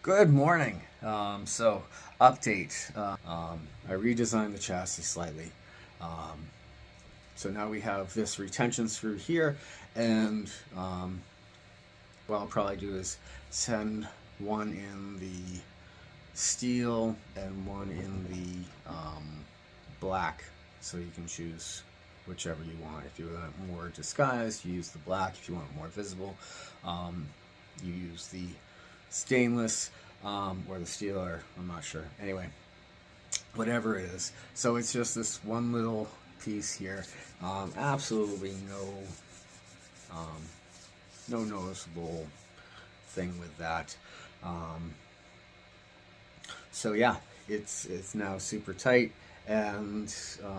Good morning. So, update. I redesigned the chassis slightly. Um, so now we have this retention screw here, and what I'll probably do is send one in the steel and one in the black, so you can choose whichever you want. If you want more disguised, you use the black. If you want more visible, you use the stainless or the steel, or I'm not sure. Anyway, whatever it is. So it's just this one little piece here. Absolutely um, no noticeable thing with that. Um, so yeah, it's now super tight, and so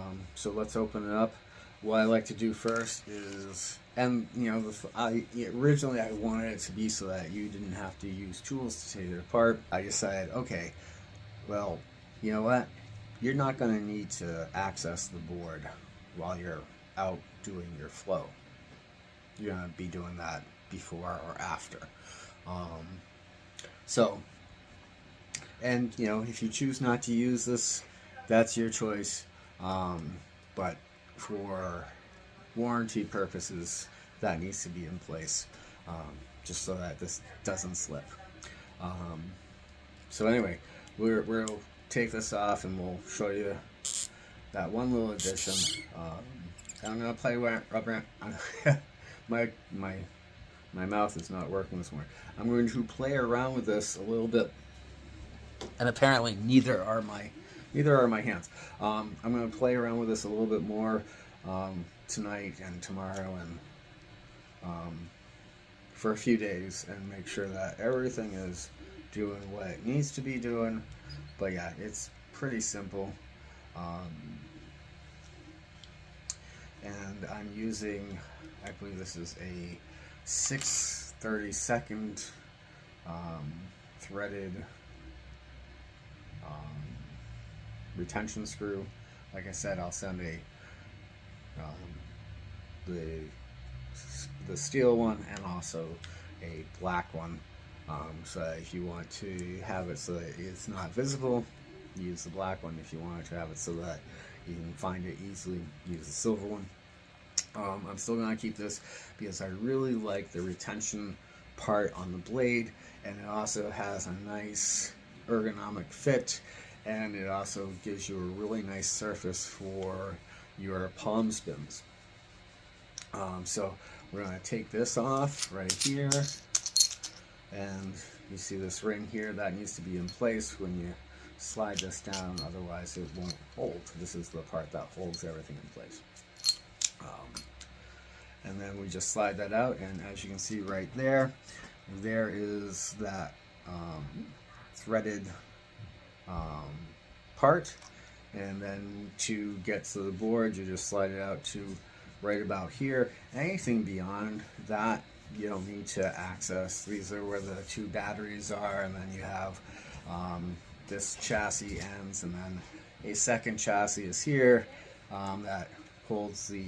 let's open it up. What I like to do first is, and originally I wanted it to be so that you didn't have to use tools to take it apart. I decided, okay, well, you know what? You're not going to need to access the board while you're out doing your flow. You're going to be doing that before or after. Um, so, and if you choose not to use this, that's your choice. But for warranty purposes, that needs to be in place, just so that this doesn't slip. So anyway, we'll take this off and we'll show you that one little addition. I'm gonna play rubber. My mouth is not working this morning. I'm going to play around with this a little bit, and apparently neither are my hands. I'm going to play around with this a little bit more tonight and tomorrow, and for a few days, and make sure that everything is doing what it needs to be doing. But yeah, it's pretty simple. And I'm using, I believe this is a 6/32 threaded retention screw. Like I said, I'll send the steel one and also a black one. So if you want to have it so that it's not visible, use the black one. If you want to have it so that you can find it easily, use the silver one. I'm still going to keep this because I really like the retention part on the blade, and it also has a nice ergonomic fit, and it also gives you a really nice surface for your palm spins. So we're going to take this off right here, and you see this ring here that needs to be in place when you slide this down, otherwise it won't hold. This is the part that holds everything in place. And then we just slide that out, and as you can see right there, there is that threaded part, and then to get to the board you just slide it out to right about here. Anything beyond that you don't need to access. These are where the two batteries are, and then you have this chassis ends, and then a second chassis is here that holds the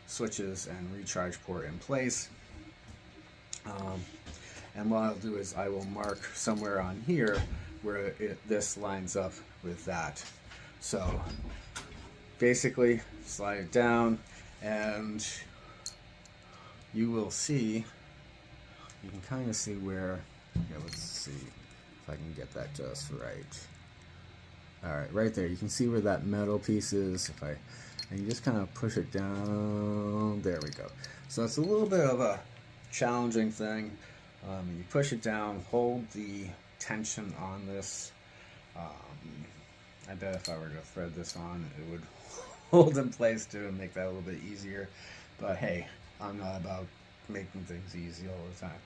switches and recharge port in place. And what I'll do is I will mark somewhere on here where this lines up with that. So basically slide it down, and you will see, you can kind of see where, let's see if I can get that just right. Alright, right there, you can see where that metal piece is. And you just kind of push it down, there we go. So it's a little bit of a challenging thing. You push it down, hold the tension on this. I bet if I were to thread this on, it would hold in place too and make that a little bit easier. But hey, I'm not about making things easy all the time.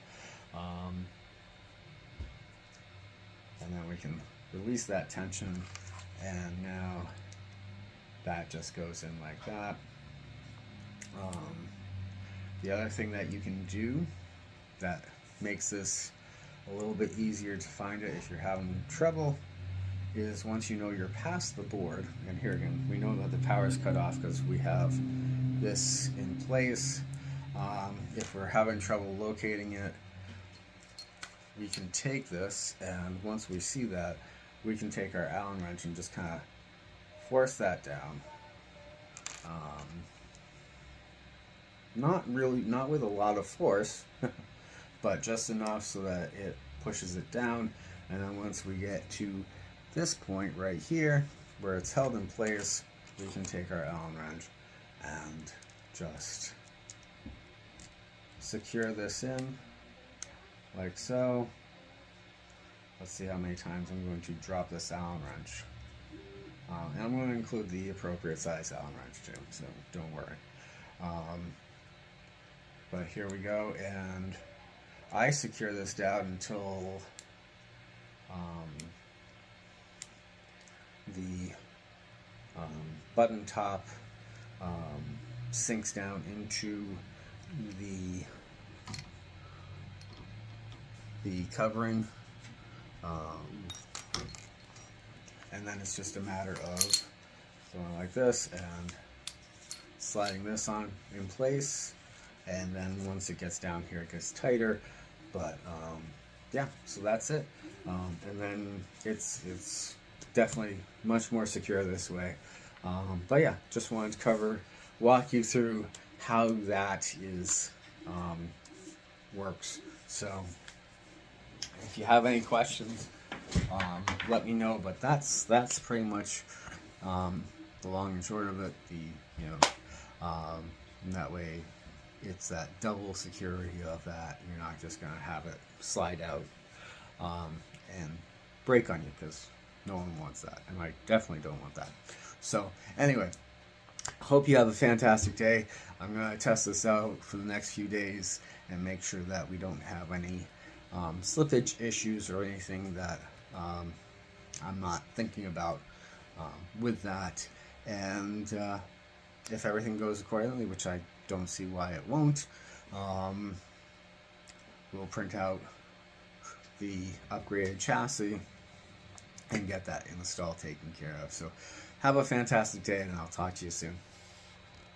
And then we can release that tension, and now that just goes in like that. The other thing that you can do that makes this a little bit easier to find it if you're having trouble is, once you know you're past the board, and here again we know that the power is cut off because we have this in place. If we're having trouble locating it, we can take this, and once we see that, we can take our Allen wrench and just kind of force that down. Not with a lot of force, but just enough so that it pushes it down. And then once we get to this point right here, where it's held in place, we can take our Allen wrench and just secure this in, like so. Let's see how many times I'm going to drop this Allen wrench. And I'm going to include the appropriate size Allen wrench too, so don't worry. But here we go, and I secure this down until the button top sinks down into the covering, and then it's just a matter of going like this and sliding this on in place, and then once it gets down here it gets tighter. But yeah, so that's it. And then it's definitely much more secure this way. But yeah, just wanted to walk you through how that is works. So if you have any questions, let me know. But that's pretty much the long and short of it. And that way it's that double security of that. You're not just gonna have it slide out and break on you, because no one wants that, and I definitely don't want that. So anyway, hope you have a fantastic day. I'm going to test this out for the next few days and make sure that we don't have any slippage issues or anything that I'm not thinking about with that. And if everything goes accordingly, which I don't see why it won't, we'll print out the upgraded chassis and get that install taken care of. So have a fantastic day, and I'll talk to you soon.